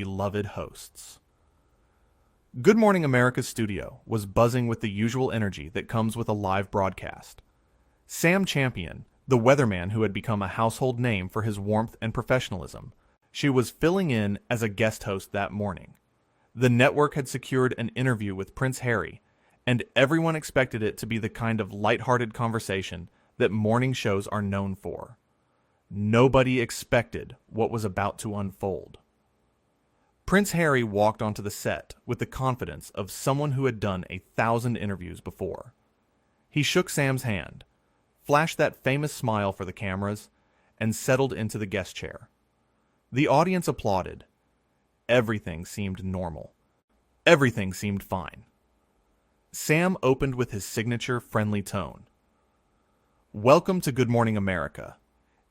beloved hosts. Good Morning America's studio was buzzing with the usual energy that comes with a live broadcast. Sam Champion, the weatherman who had become a household name for his warmth and professionalism, she was filling in as a guest host that morning. The network had secured an interview with Prince Harry, and everyone expected it to be the kind of lighthearted conversation that morning shows are known for. Nobody expected what was about to unfold. Prince Harry walked onto the set with the confidence of someone who had done 1,000 interviews before. He shook Sam's hand, flashed that famous smile for the cameras, and settled into the guest chair. The audience applauded. Everything seemed normal. Everything seemed fine. Sam opened with his signature friendly tone. "Welcome to Good Morning America.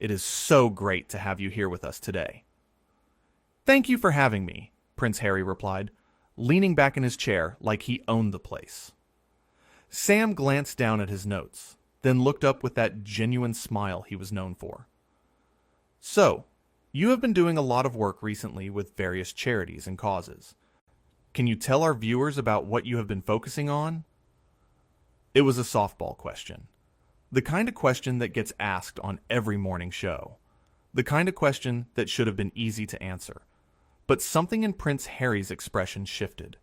It is so great to have you here with us today." "Thank you for having me," Prince Harry replied, leaning back in his chair like he owned the place. Sam glanced down at his notes, then looked up with that genuine smile he was known for. "So, you have been doing a lot of work recently with various charities and causes. Can you tell our viewers about what you have been focusing on?" It was a softball question. The kind of question that gets asked on every morning show. The kind of question that should have been easy to answer. But something in Prince Harry's expression shifted.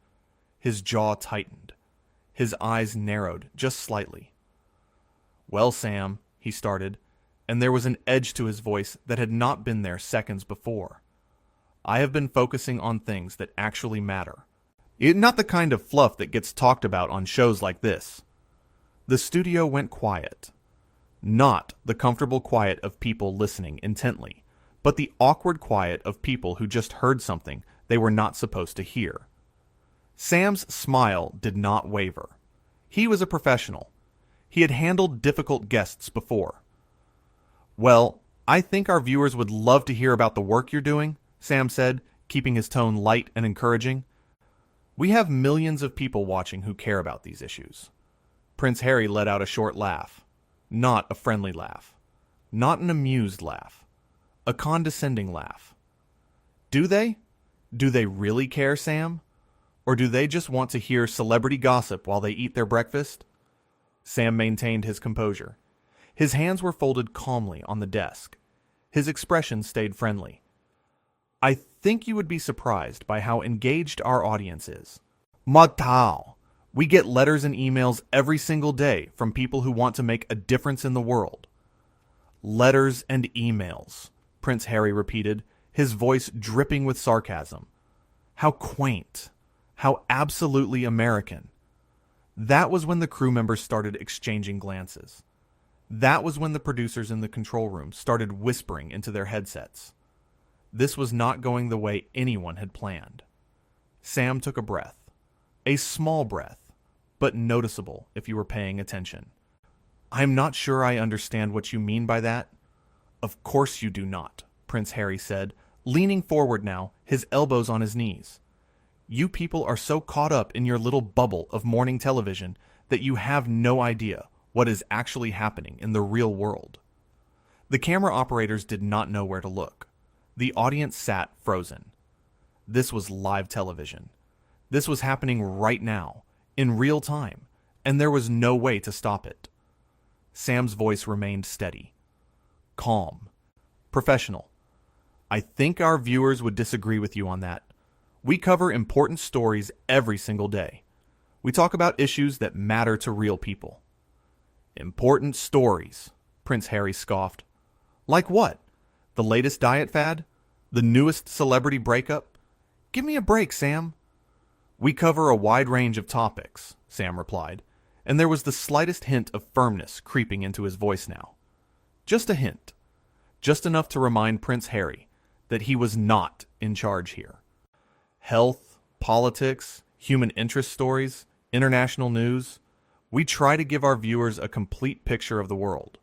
His jaw tightened. His eyes narrowed just slightly. "Well, Sam," he started, and there was an edge to his voice that had not been there seconds before. "I have been focusing on things that actually matter. Not the kind of fluff that gets talked about on shows like this." The studio went quiet. Not the comfortable quiet of people listening intently, but the awkward quiet of people who just heard something they were not supposed to hear. Sam's smile did not waver. He was a professional. He had handled difficult guests before. "Well, I think our viewers would love to hear about the work you're doing," Sam said, keeping his tone light and encouraging. "We have millions of people watching who care about these issues." Prince Harry let out a short laugh. Not a friendly laugh. Not an amused laugh. A condescending laugh. "Do they? Do they really care, Sam? Or do they just want to hear celebrity gossip while they eat their breakfast?" Sam maintained his composure. His hands were folded calmly on the desk. His expression stayed friendly. "I think you would be surprised by how engaged our audience is. Matao! We get letters and emails every single day from people who want to make a difference in the world." "Letters and emails," Prince Harry repeated, his voice dripping with sarcasm. "How quaint. How absolutely American." That was when the crew members started exchanging glances. That was when the producers in the control room started whispering into their headsets. This was not going the way anyone had planned. Sam took a breath. A small breath, but noticeable if you were paying attention. "I'm not sure I understand what you mean by that." "Of course you do not," Prince Harry said, leaning forward now, his elbows on his knees. "You people are so caught up in your little bubble of morning television that you have no idea what is actually happening in the real world." The camera operators did not know where to look. The audience sat frozen. This was live television. This was happening right now, in real time, and there was no way to stop it. Sam's voice remained steady, calm, professional. "I think our viewers would disagree with you on that. We cover important stories every single day. We talk about issues that matter to real people." "Important stories," Prince Harry scoffed. "Like what? The latest diet fad? The newest celebrity breakup? Give me a break, Sam." "We cover a wide range of topics," Sam replied, and there was the slightest hint of firmness creeping into his voice now. Just a hint. Just enough to remind Prince Harry that he was not in charge here. Health, politics, human interest stories, international news. We try to give our viewers a complete picture of the world.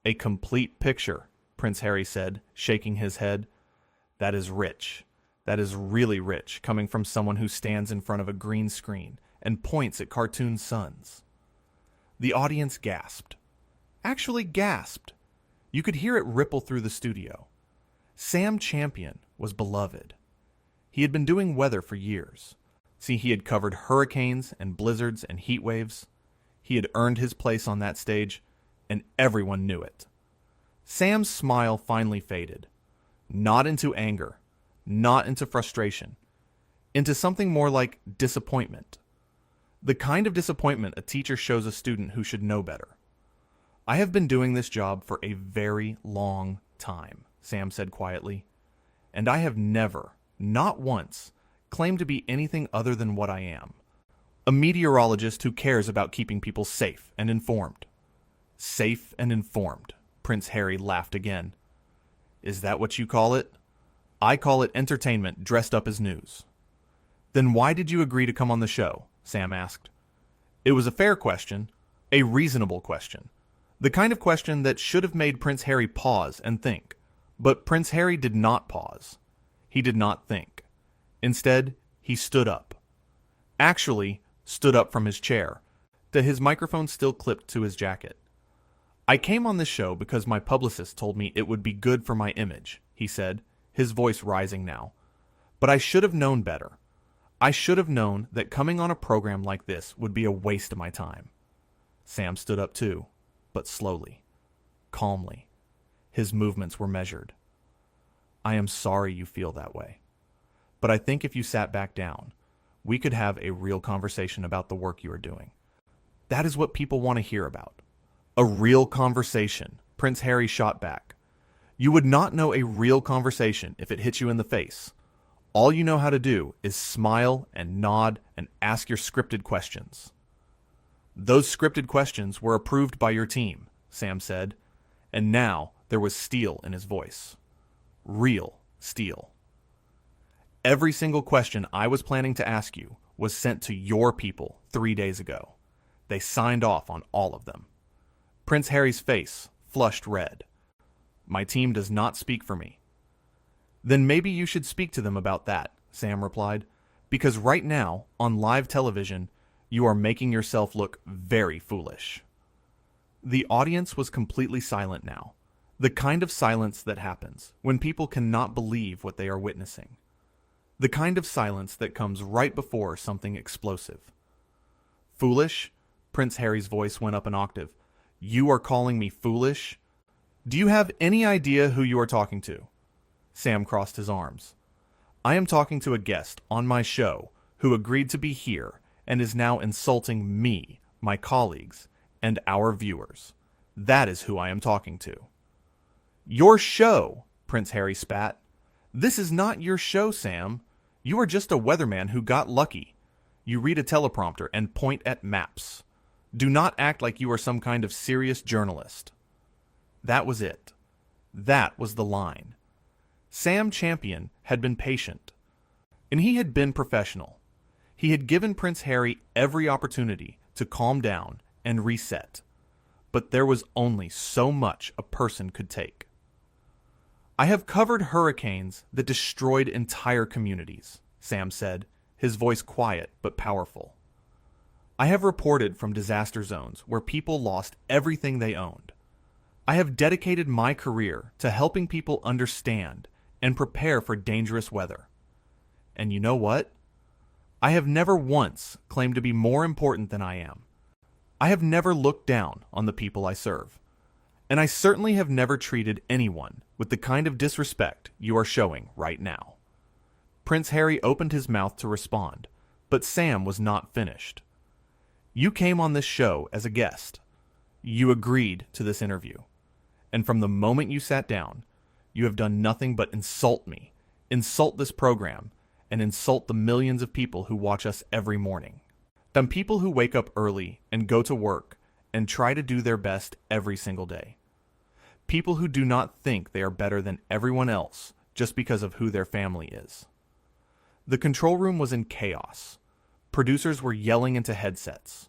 "A complete picture," Prince Harry said, shaking his head. "That is rich. That is really rich, coming from someone who stands in front of a green screen and points at cartoon suns." The audience gasped. Actually gasped. You could hear it ripple through the studio. Sam Champion was beloved. He had been doing weather for years. See, he had covered hurricanes and blizzards and heat waves. He had earned his place on that stage, and everyone knew it. Sam's smile finally faded. Not into anger, not into frustration, into something more like disappointment. The kind of disappointment a teacher shows a student who should know better. I have been doing this job for a very long time, Sam said quietly, and I have never, not once, claimed to be anything other than what I am. A meteorologist who cares about keeping people safe and informed. Safe and informed, Prince Harry laughed again. Is that what you call it? I call it entertainment dressed up as news. Then why did you agree to come on the show? Sam asked. It was a fair question, a reasonable question. The kind of question that should have made Prince Harry pause and think. But Prince Harry did not pause. He did not think. Instead, he stood up. Actually, stood up from his chair, his microphone still clipped to his jacket. I came on this show because my publicist told me it would be good for my image, he said, his voice rising now. But I should have known better. I should have known that coming on a program like this would be a waste of my time. Sam stood up too, but slowly, calmly. His movements were measured. I am sorry you feel that way. But I think if you sat back down, we could have a real conversation about the work you are doing. That is what people want to hear about. A real conversation, Prince Harry shot back. You would not know a real conversation if it hit you in the face. All you know how to do is smile and nod and ask your scripted questions. Those scripted questions were approved by your team, Sam said, and now there was steel in his voice. Real steel. Every single question I was planning to ask you was sent to your people 3 days ago. They signed off on all of them. Prince Harry's face flushed red. My team does not speak for me. Then maybe you should speak to them about that, Sam replied, because right now, on live television, you are making yourself look very foolish. The audience was completely silent now, the kind of silence that happens when people cannot believe what they are witnessing. The kind of silence that comes right before something explosive. Foolish? Prince Harry's voice went up an octave. You are calling me foolish? Do you have any idea who you are talking to? Sam crossed his arms. I am talking to a guest on my show who agreed to be here and is now insulting me, my colleagues, and our viewers. That is who I am talking to. Your show, Prince Harry spat. This is not your show, Sam. You are just a weatherman who got lucky. You read a teleprompter and point at maps. Do not act like you are some kind of serious journalist. That was it. That was the line. Sam Champion had been patient, and he had been professional. He had given Prince Harry every opportunity to calm down and reset, but there was only so much a person could take. I have covered hurricanes that destroyed entire communities, Sam said, his voice quiet but powerful. I have reported from disaster zones where people lost everything they owned. I have dedicated my career to helping people understand and prepare for dangerous weather. And you know what? I have never once claimed to be more important than I am. I have never looked down on the people I serve. And I certainly have never treated anyone with the kind of disrespect you are showing right now. Prince Harry opened his mouth to respond, but Sam was not finished. You came on this show as a guest. You agreed to this interview. And from the moment you sat down, you have done nothing but insult me, insult this program, and insult the millions of people who watch us every morning. Them people who wake up early and go to work and try to do their best every single day. People who do not think they are better than everyone else just because of who their family is. The control room was in chaos. Producers were yelling into headsets.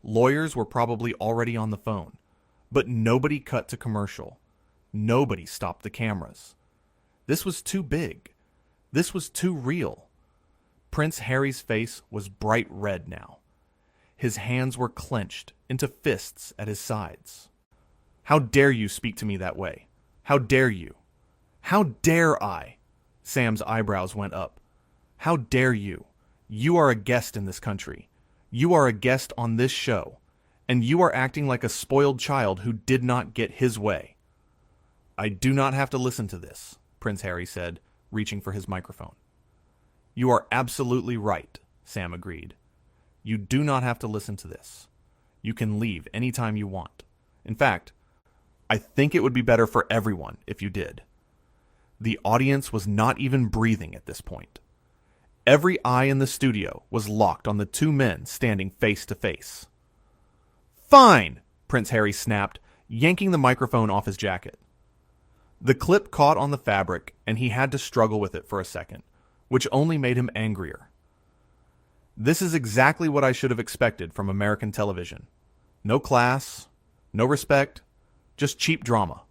Lawyers were probably already on the phone, but nobody cut to commercial. Nobody stopped the cameras. This was too big. This was too real. Prince Harry's face was bright red now. His hands were clenched into fists at his sides. How dare you speak to me that way? How dare you? How dare I? Sam's eyebrows went up. How dare you? You are a guest in this country. You are a guest on this show. And you are acting like a spoiled child who did not get his way. I do not have to listen to this, Prince Harry said, reaching for his microphone. You are absolutely right, Sam agreed. You do not have to listen to this. You can leave anytime you want. In fact, I think it would be better for everyone if you did. The audience was not even breathing at this point. Every eye in the studio was locked on the two men standing face to face. Fine, Prince Harry snapped, yanking the microphone off his jacket. The clip caught on the fabric, and he had to struggle with it for a second, which only made him angrier. This is exactly what I should have expected from American television. No class, no respect, just cheap drama.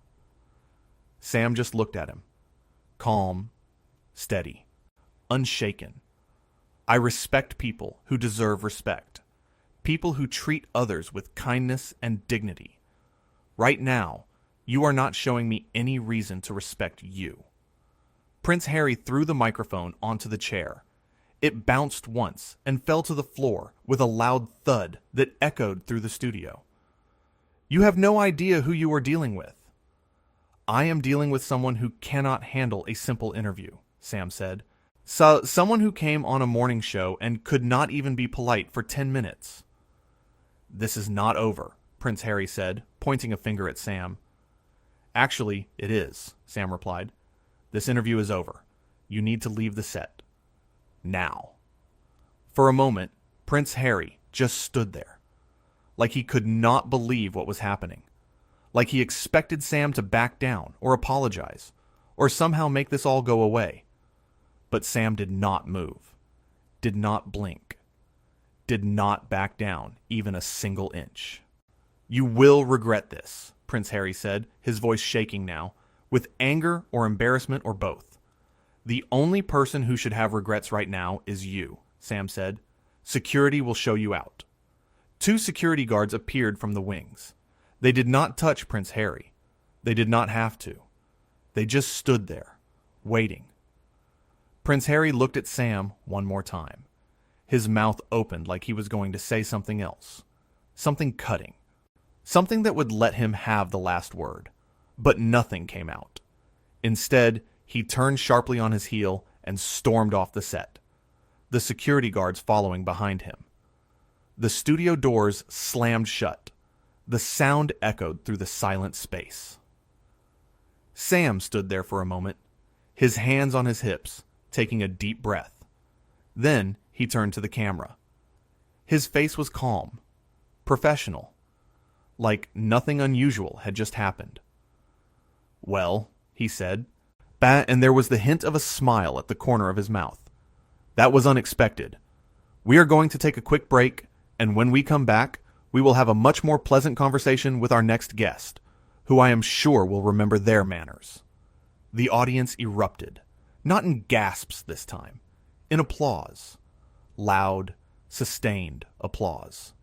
Sam just looked at him. Calm, steady, unshaken. I respect people who deserve respect. People who treat others with kindness and dignity. Right now, you are not showing me any reason to respect you. Prince Harry threw the microphone onto the chair. It bounced once and fell to the floor with a loud thud that echoed through the studio. You have no idea who you are dealing with. I am dealing with someone who cannot handle a simple interview, Sam said. So, someone who came on a morning show and could not even be polite for 10 minutes. This is not over, Prince Harry said, pointing a finger at Sam. Actually, it is, Sam replied. This interview is over. You need to leave the set. Now. For a moment, Prince Harry just stood there, like he could not believe what was happening, like he expected Sam to back down or apologize, or somehow make this all go away. But Sam did not move, did not blink, did not back down even a single inch. You will regret this, Prince Harry said, his voice shaking now, with anger or embarrassment or both. The only person who should have regrets right now is you, Sam said. Security will show you out. 2 security guards appeared from the wings. They did not touch Prince Harry. They did not have to. They just stood there, waiting. Prince Harry looked at Sam one more time. His mouth opened like he was going to say something else. Something cutting. Something that would let him have the last word. But nothing came out. Instead, he turned sharply on his heel and stormed off the set, the security guards following behind him. The studio doors slammed shut. The sound echoed through the silent space. Sam stood there for a moment, his hands on his hips, taking a deep breath. Then he turned to the camera. His face was calm, professional, like nothing unusual had just happened. Well, he said, and there was the hint of a smile at the corner of his mouth. That was unexpected. We are going to take a quick break, and when we come back, we will have a much more pleasant conversation with our next guest, who I am sure will remember their manners. The audience erupted, not in gasps this time, in applause. Loud, sustained applause.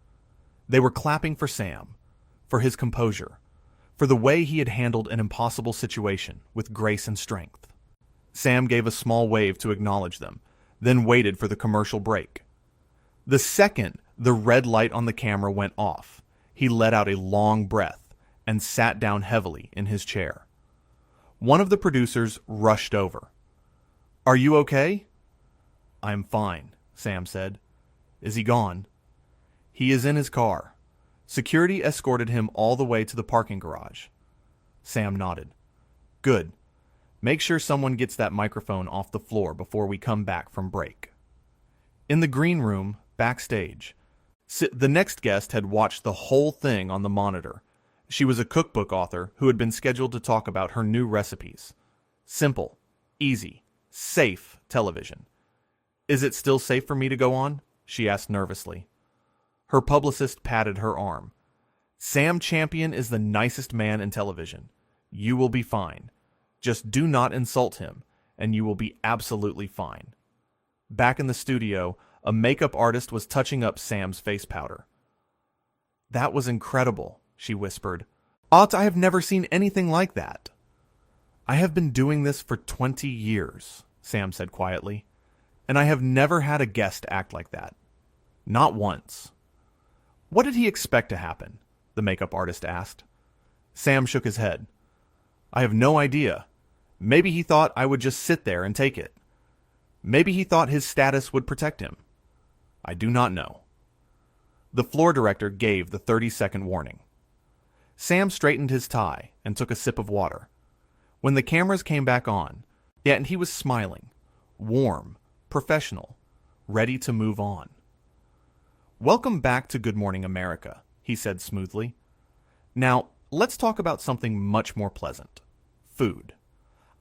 They were clapping for Sam, for his composure, for the way he had handled an impossible situation with grace and strength. Sam gave a small wave to acknowledge them, then waited for the commercial break. The second the red light on the camera went off, he let out a long breath and sat down heavily in his chair. One of the producers rushed over. "Are you okay?" "I'm fine," Sam said. "Is he gone?" "He is in his car. Security escorted him all the way to the parking garage." Sam nodded. "Good. Make sure someone gets that microphone off the floor before we come back from break." In the green room, backstage, the next guest had watched the whole thing on the monitor. She was a cookbook author who had been scheduled to talk about her new recipes. Simple, easy, safe television. "Is it still safe for me to go on?" she asked nervously. Her publicist patted her arm. "Sam Champion is the nicest man in television. You will be fine. Just do not insult him, and you will be absolutely fine." Back in the studio, a makeup artist was touching up Sam's face powder. "That was incredible," she whispered. "I have never seen anything like that." "I have been doing this for 20 years, Sam said quietly, and I have never had a guest act like that. Not once. What did he expect to happen? The makeup artist asked. Sam shook his head. I have no idea. Maybe he thought I would just sit there and take it. Maybe he thought his status would protect him. I do not know. The floor director gave the 30-second warning. Sam straightened his tie and took a sip of water. When the cameras came back on, yet he was smiling, warm, professional, ready to move on. Welcome back to Good Morning America, he said smoothly. Now, let's talk about something much more pleasant. Food.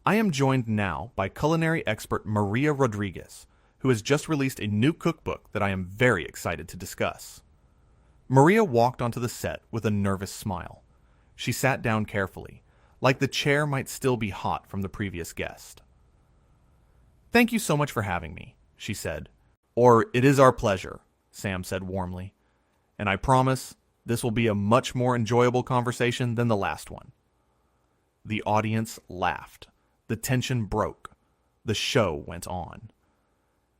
I am joined now by culinary expert Maria Rodriguez, who has just released a new cookbook that I am very excited to discuss. Maria walked onto the set with a nervous smile. She sat down carefully, like the chair might still be hot from the previous guest. Thank you so much for having me, she said. Or, it is our pleasure, Sam said warmly. And I promise this will be a much more enjoyable conversation than the last one. The audience laughed. The tension broke. The show went on.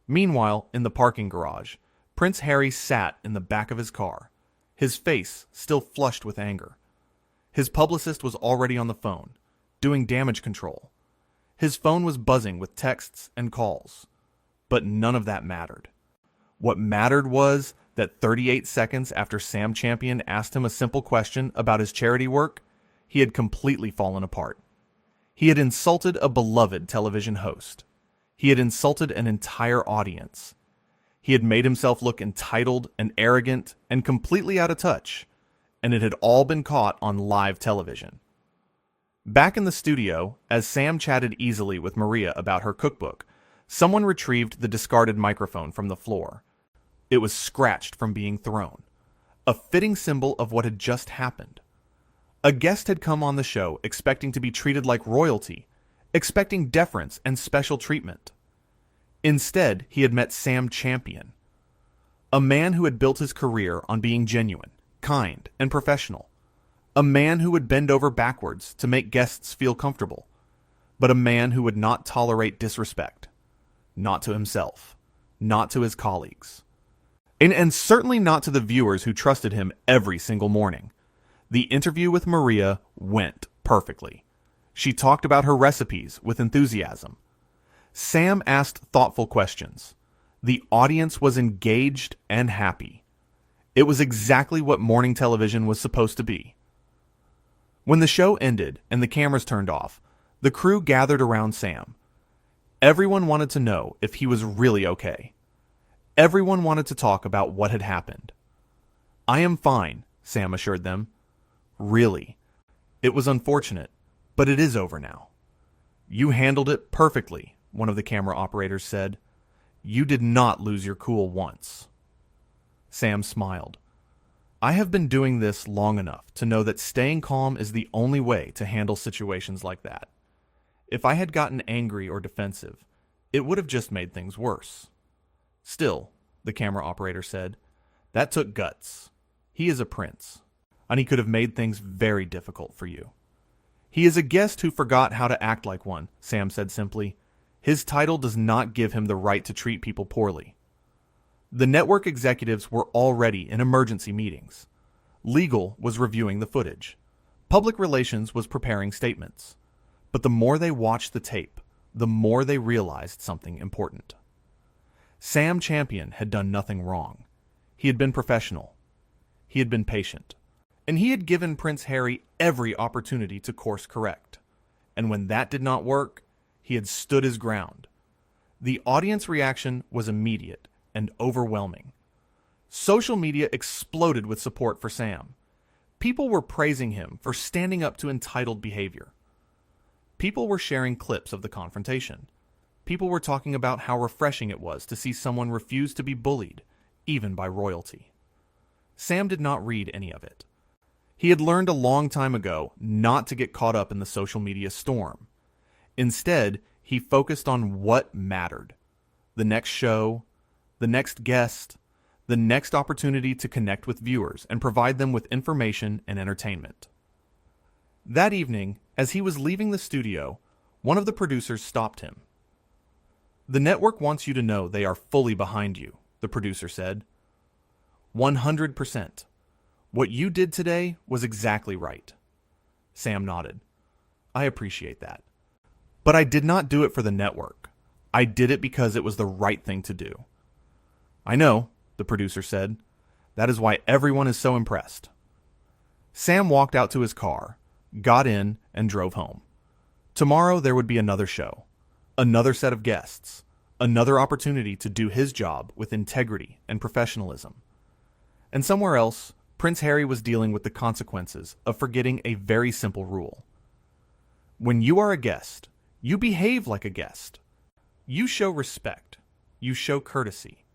Meanwhile, in the parking garage, Prince Harry sat in the back of his car, his face still flushed with anger. His publicist was already on the phone, doing damage control. His phone was buzzing with texts and calls. But none of that mattered. What mattered was that 38 seconds after Sam Champion asked him a simple question about his charity work, he had completely fallen apart. He had insulted a beloved television host. He had insulted an entire audience. He had made himself look entitled and arrogant and completely out of touch, and it had all been caught on live television. Back in the studio, as Sam chatted easily with Maria about her cookbook, someone retrieved the discarded microphone from the floor. It was scratched from being thrown, a fitting symbol of what had just happened. A guest had come on the show expecting to be treated like royalty, expecting deference and special treatment. Instead, he had met Sam Champion, a man who had built his career on being genuine, kind, and professional, a man who would bend over backwards to make guests feel comfortable, but a man who would not tolerate disrespect, not to himself, not to his colleagues, and certainly not to the viewers who trusted him every single morning. The interview with Maria went perfectly. She talked about her recipes with enthusiasm. Sam asked thoughtful questions. The audience was engaged and happy. It was exactly what morning television was supposed to be. When the show ended and the cameras turned off, the crew gathered around Sam. Everyone wanted to know if he was really okay. Everyone wanted to talk about what had happened. I am fine, Sam assured them. Really. It was unfortunate, but it is over now. You handled it perfectly, one of the camera operators said. You did not lose your cool once. Sam smiled. I have been doing this long enough to know that staying calm is the only way to handle situations like that. If I had gotten angry or defensive, it would have just made things worse. Still, the camera operator said, that took guts. He is a prince, and he could have made things very difficult for you. He is a guest who forgot how to act like one, Sam said simply. His title does not give him the right to treat people poorly. The network executives were already in emergency meetings. Legal was reviewing the footage. Public relations was preparing statements. But the more they watched the tape, the more they realized something important. Sam Champion had done nothing wrong. He had been professional. He had been patient. And he had given Prince Harry every opportunity to course correct. And when that did not work, he had stood his ground. The audience reaction was immediate and overwhelming. Social media exploded with support for Sam. People were praising him for standing up to entitled behavior. People were sharing clips of the confrontation. People were talking about how refreshing it was to see someone refuse to be bullied, even by royalty. Sam did not read any of it. He had learned a long time ago not to get caught up in the social media storm. Instead, he focused on what mattered. The next show, the next guest, the next opportunity to connect with viewers and provide them with information and entertainment. That evening, as he was leaving the studio, one of the producers stopped him. The network wants you to know they are fully behind you, the producer said. 100%. What you did today was exactly right. Sam nodded. I appreciate that. But I did not do it for the network. I did it because it was the right thing to do. I know, the producer said. That is why everyone is so impressed. Sam walked out to his car, got in, and drove home. Tomorrow there would be another show, another set of guests, another opportunity to do his job with integrity and professionalism. And somewhere else, Prince Harry was dealing with the consequences of forgetting a very simple rule. When you are a guest, you behave like a guest. You show respect. You show courtesy.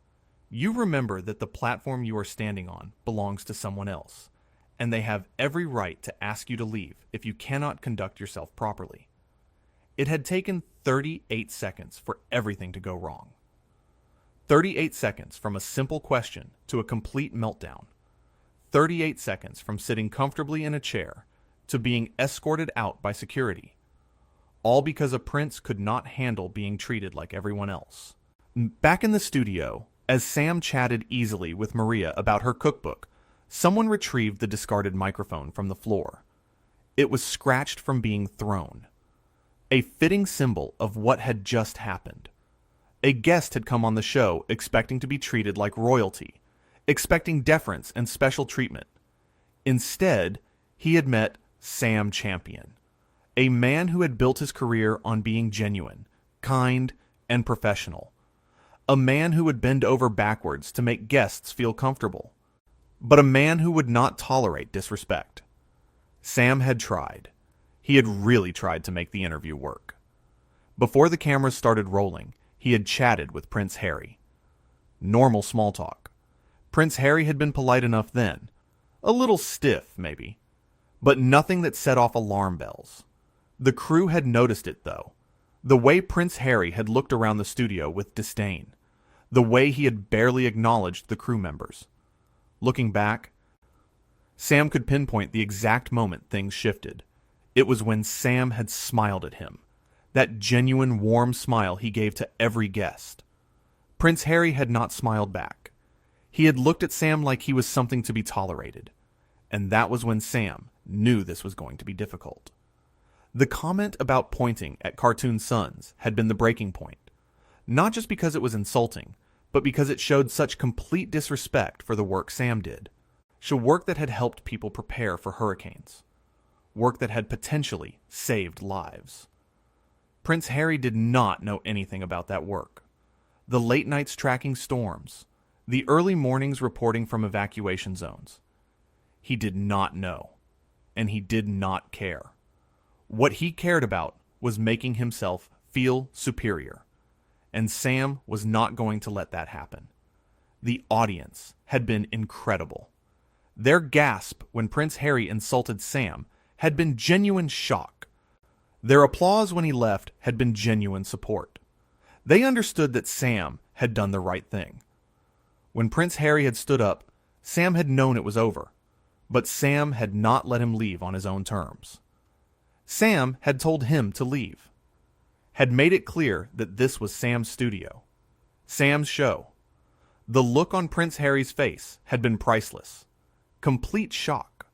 You remember that the platform you are standing on belongs to someone else, and they have every right to ask you to leave if you cannot conduct yourself properly. It had taken 38 seconds for everything to go wrong. 38 seconds from a simple question to a complete meltdown. 38 seconds from sitting comfortably in a chair to being escorted out by security. All because a prince could not handle being treated like everyone else. Back in the studio, as Sam chatted easily with Maria about her cookbook, someone retrieved the discarded microphone from the floor. It was scratched from being thrown. A fitting symbol of what had just happened. A guest had come on the show expecting to be treated like royalty, expecting deference and special treatment. Instead, he had met Sam Champion, a man who had built his career on being genuine, kind, and professional. A man who would bend over backwards to make guests feel comfortable, but a man who would not tolerate disrespect. Sam had tried. He had really tried to make the interview work. Before the cameras started rolling, he had chatted with Prince Harry. Normal small talk. Prince Harry had been polite enough then. A little stiff, maybe. But nothing that set off alarm bells. The crew had noticed it, though. The way Prince Harry had looked around the studio with disdain. The way he had barely acknowledged the crew members. Looking back, Sam could pinpoint the exact moment things shifted. It was when Sam had smiled at him. That genuine, warm smile he gave to every guest. Prince Harry had not smiled back. He had looked at Sam like he was something to be tolerated. And that was when Sam knew this was going to be difficult. The comment about pointing at cartoon suns had been the breaking point. Not just because it was insulting, but because it showed such complete disrespect for the work Sam did. Work that had helped people prepare for hurricanes. Work that had potentially saved lives. Prince Harry did not know anything about that work. The late nights tracking storms. The early mornings reporting from evacuation zones. He did not know. And he did not care. What he cared about was making himself feel superior. And Sam was not going to let that happen. The audience had been incredible. Their gasp when Prince Harry insulted Sam had been genuine shock. Their applause when he left had been genuine support. They understood that Sam had done the right thing. When Prince Harry had stood up, Sam had known it was over. But Sam had not let him leave on his own terms. Sam had told him to leave. Had made it clear that this was Sam's studio. Sam's show. The look on Prince Harry's face had been priceless. Complete shock.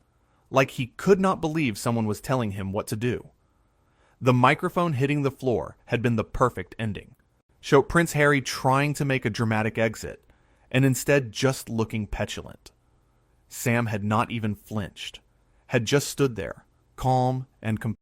Like he could not believe someone was telling him what to do. The microphone hitting the floor had been the perfect ending. Showed Prince Harry trying to make a dramatic exit, and instead just looking petulant. Sam had not even flinched. Had just stood there, calm and composed.